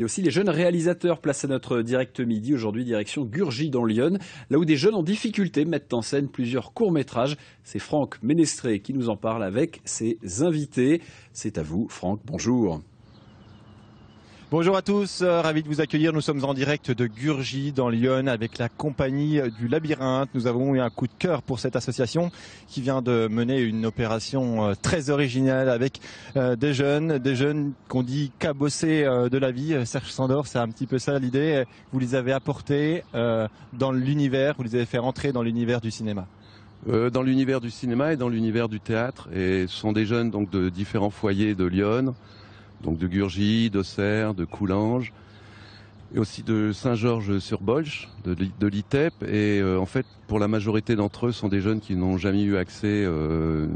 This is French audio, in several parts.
Et aussi les jeunes réalisateurs, place à notre direct midi, aujourd'hui direction Gurgy dans l'Yonne, là où des jeunes en difficulté mettent en scène plusieurs courts-métrages. C'est Franck Ménestré qui nous en parle avec ses invités. C'est à vous, Franck, bonjour. Bonjour à tous, ravi de vous accueillir. Nous sommes en direct de Gurgy dans l'Yonne avec la compagnie du Labyrinthe. Nous avons eu un coup de cœur pour cette association qui vient de mener une opération très originale avec des jeunes qu'on dit cabossés de la vie. Serge Sandor, c'est un petit peu ça l'idée. Vous les avez apportés dans l'univers, vous les avez fait rentrer dans l'univers du cinéma. Dans l'univers du cinéma et dans l'univers du théâtre. Et ce sont des jeunes donc, de différents foyers de Lyon. Donc de Gurgy, d'Auxerre, de Coulanges, et aussi de Saint-Georges-sur-Bolche, de l'ITEP. Et en fait, pour la majorité d'entre eux, sont des jeunes qui n'ont jamais eu accès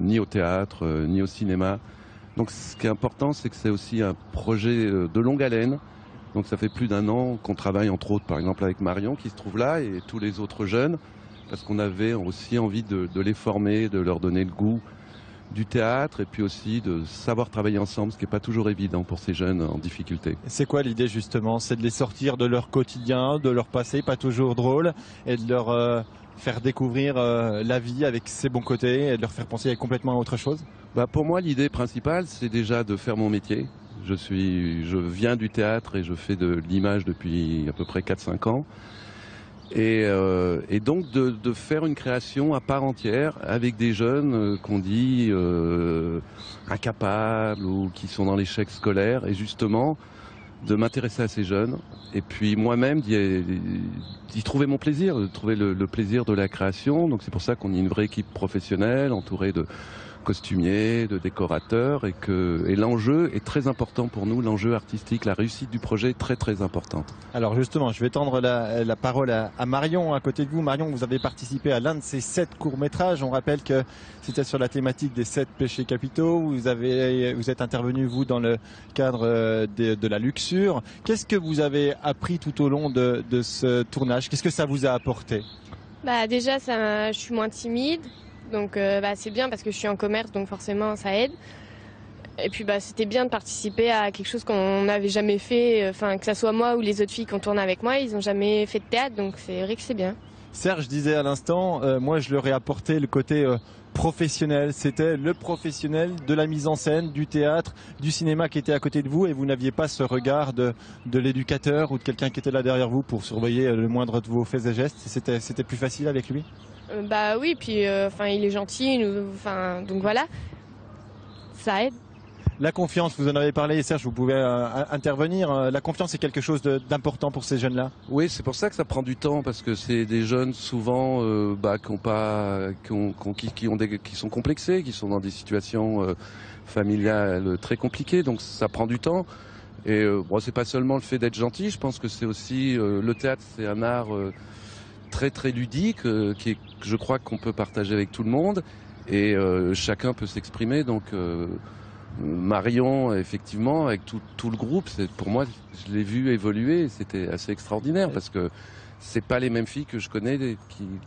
ni au théâtre, ni au cinéma. Donc ce qui est important, c'est que c'est aussi un projet de longue haleine. Donc ça fait plus d'1 an qu'on travaille, entre autres, par exemple avec Marion, qui se trouve là, et tous les autres jeunes, parce qu'on avait aussi envie de les former, de leur donner le goût du théâtre et puis aussi de savoir travailler ensemble, ce qui n'est pas toujours évident pour ces jeunes en difficulté. C'est quoi l'idée justement? C'est de les sortir de leur quotidien, de leur passé pas toujours drôle et de leur faire découvrir la vie avec ses bons côtés et de leur faire penser à complètement autre chose? Pour moi, l'idée principale, c'est déjà de faire mon métier. Je viens du théâtre et je fais de l'image depuis à peu près 4-5 ans. Et donc de faire une création à part entière avec des jeunes qu'on dit incapables ou qui sont dans l'échec scolaire, et justement de m'intéresser à ces jeunes et puis moi-même d'y trouver mon plaisir, de trouver le plaisir de la création. Donc c'est pour ça qu'on est une vraie équipe professionnelle entourée de costumiers, de décorateurs, et l'enjeu est très important pour nous, l'enjeu artistique, la réussite du projet est très très importante. Alors justement, je vais tendre la parole à Marion à côté de vous. Marion, vous avez participé à l'un de ces 7 courts-métrages. On rappelle que c'était sur la thématique des 7 péchés capitaux. Vous êtes intervenu, vous, dans le cadre de la luxure. Qu'est-ce que vous avez appris tout au long de ce tournage? Qu'est-ce que ça vous a apporté? Déjà, je suis moins timide. Donc c'est bien parce que je suis en commerce, donc forcément ça aide. Et puis c'était bien de participer à quelque chose qu'on n'avait jamais fait, que ça soit moi ou les autres filles qui ont tourné avec moi, ils n'ont jamais fait de théâtre, donc c'est vrai que c'est bien. Serge disait à l'instant, moi je leur ai apporté le côté professionnel. C'était le professionnel de la mise en scène, du théâtre, du cinéma qui était à côté de vous, et vous n'aviez pas ce regard de l'éducateur ou de quelqu'un qui était là derrière vous pour surveiller le moindre de vos faits et gestes. C'était plus facile avec lui? Oui, puis il est gentil, donc voilà, ça aide. La confiance, vous en avez parlé, Serge, vous pouvez intervenir. La confiance est quelque chose d'important pour ces jeunes-là. Oui, c'est pour ça que ça prend du temps, parce que c'est des jeunes souvent qui sont complexés, qui sont dans des situations familiales très compliquées, donc ça prend du temps. Et c'est pas seulement le fait d'être gentil, je pense que c'est aussi le théâtre, c'est un art très très ludique, que je crois qu'on peut partager avec tout le monde, et chacun peut s'exprimer. Donc Marion, effectivement, avec tout le groupe, pour moi, je l'ai vu évoluer, c'était assez extraordinaire, parce que c'est pas les mêmes filles que je connais d'il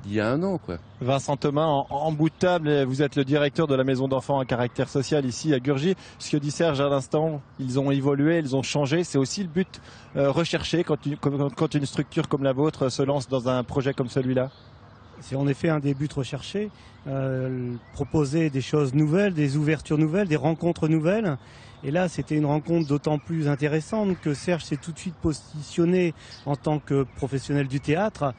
y a 1 an, quoi. Vincent Thomas, en bout de table, vous êtes le directeur de la maison d'enfants à caractère social ici à Gurgy. Ce que dit Serge à l'instant, ils ont évolué, ils ont changé. C'est aussi le but recherché quand une structure comme la vôtre se lance dans un projet comme celui-là. C'est en effet un des buts recherchés, proposer des choses nouvelles, des ouvertures nouvelles, des rencontres nouvelles. Et là, c'était une rencontre d'autant plus intéressante que Serge s'est tout de suite positionné en tant que professionnel du théâtre,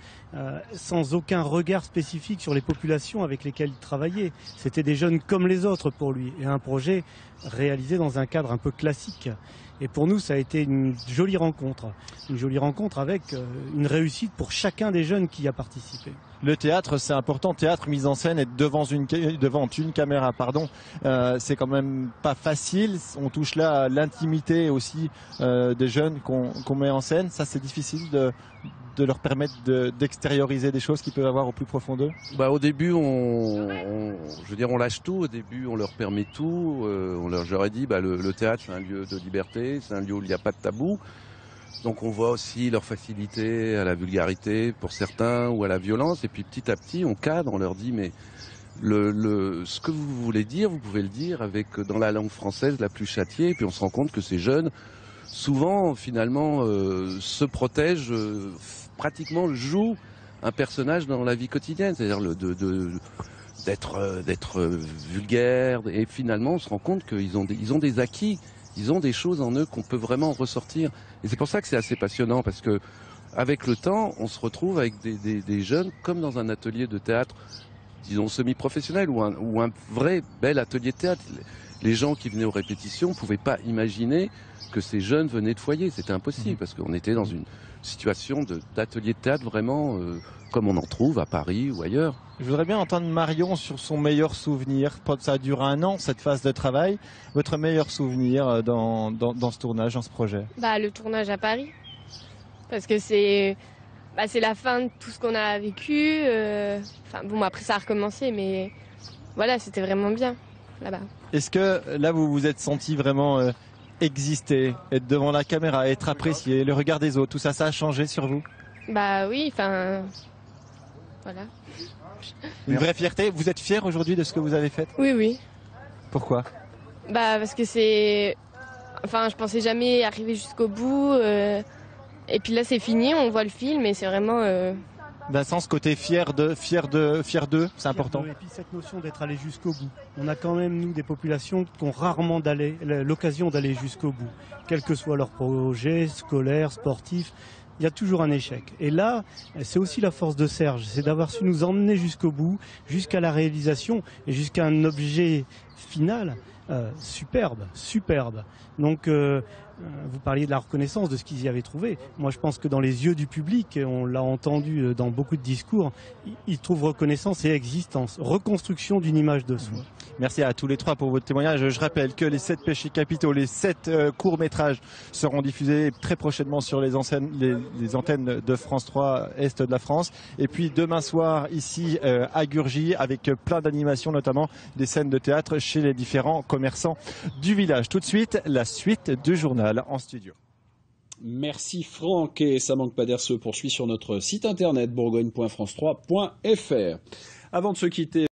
sans aucun regard spécifique sur les populations avec lesquelles il travaillait. C'était des jeunes comme les autres pour lui, et un projet réalisé dans un cadre un peu classique. Et pour nous, ça a été une jolie rencontre avec une réussite pour chacun des jeunes qui y a participé. Le théâtre, c'est important. Théâtre, mise en scène, être devant une caméra, c'est quand même pas facile. On touche là à l'intimité aussi des jeunes qu'on met en scène. Ça, c'est difficile de leur permettre d'extérioriser des choses qu'ils peuvent avoir au plus profond d'eux. Au début, on lâche tout. Au début, on leur permet tout. Je leur ai dit, le théâtre, c'est un lieu de liberté, c'est un lieu où il n'y a pas de tabou. Donc on voit aussi leur facilité à la vulgarité pour certains ou à la violence. Et puis petit à petit, on cadre, on leur dit, mais ce que vous voulez dire, vous pouvez le dire dans la langue française la plus châtiée. Et puis on se rend compte que ces jeunes souvent finalement se protègent, pratiquement jouent un personnage dans la vie quotidienne, c'est-à-dire d'être vulgaire, et finalement on se rend compte qu'ils ont des acquis, ils ont des choses en eux qu'on peut vraiment ressortir. Et c'est pour ça que c'est assez passionnant, parce que avec le temps, on se retrouve avec des jeunes comme dans un atelier de théâtre, disons semi-professionnel, ou un vrai bel atelier de théâtre. Les gens qui venaient aux répétitions ne pouvaient pas imaginer que ces jeunes venaient de foyer. C'était impossible, parce qu'on était dans une situation d'atelier de théâtre vraiment comme on en trouve à Paris ou ailleurs. Je voudrais bien entendre Marion sur son meilleur souvenir. Ça a duré 1 an, cette phase de travail. Votre meilleur souvenir dans ce tournage, dans ce projet? Le tournage à Paris. Parce que c'est la fin de tout ce qu'on a vécu. Après ça a recommencé, mais voilà, c'était vraiment bien là-bas. Est-ce que là vous vous êtes senti vraiment exister, être devant la caméra, être apprécié, le regard des autres, tout ça, ça a changé sur vous? Oui, voilà. Une vraie fierté. Vous êtes fier aujourd'hui de ce que vous avez fait? Oui. Pourquoi? Parce que je pensais jamais arriver jusqu'au bout. Et puis là, c'est fini, on voit le film et c'est vraiment... D'un sens, côté fier d'eux, c'est important. Et puis cette notion d'être allé jusqu'au bout. On a quand même, nous, des populations qui ont rarement l'occasion d'aller jusqu'au bout. Quel que soit leur projet, scolaire, sportif, il y a toujours un échec. Et là, c'est aussi la force de Serge, c'est d'avoir su nous emmener jusqu'au bout, jusqu'à la réalisation et jusqu'à un objet final superbe. Donc, vous parliez de la reconnaissance de ce qu'ils y avaient trouvé. Moi, je pense que dans les yeux du public, on l'a entendu dans beaucoup de discours, ils trouvent reconnaissance et existence, reconstruction d'une image de soi. Merci à tous les 3 pour votre témoignage. Je rappelle que les 7 péchés capitaux, les 7 courts-métrages seront diffusés très prochainement sur les antennes de France 3 Est de la France. Et puis demain soir, ici à Gurgy, avec plein d'animations, notamment des scènes de théâtre chez les différents commerçants du village. Tout de suite, la suite du journal en studio. Merci Franck, et ça manque pas d'air se poursuit sur notre site internet bourgogne.france3.fr. Avant de se quitter,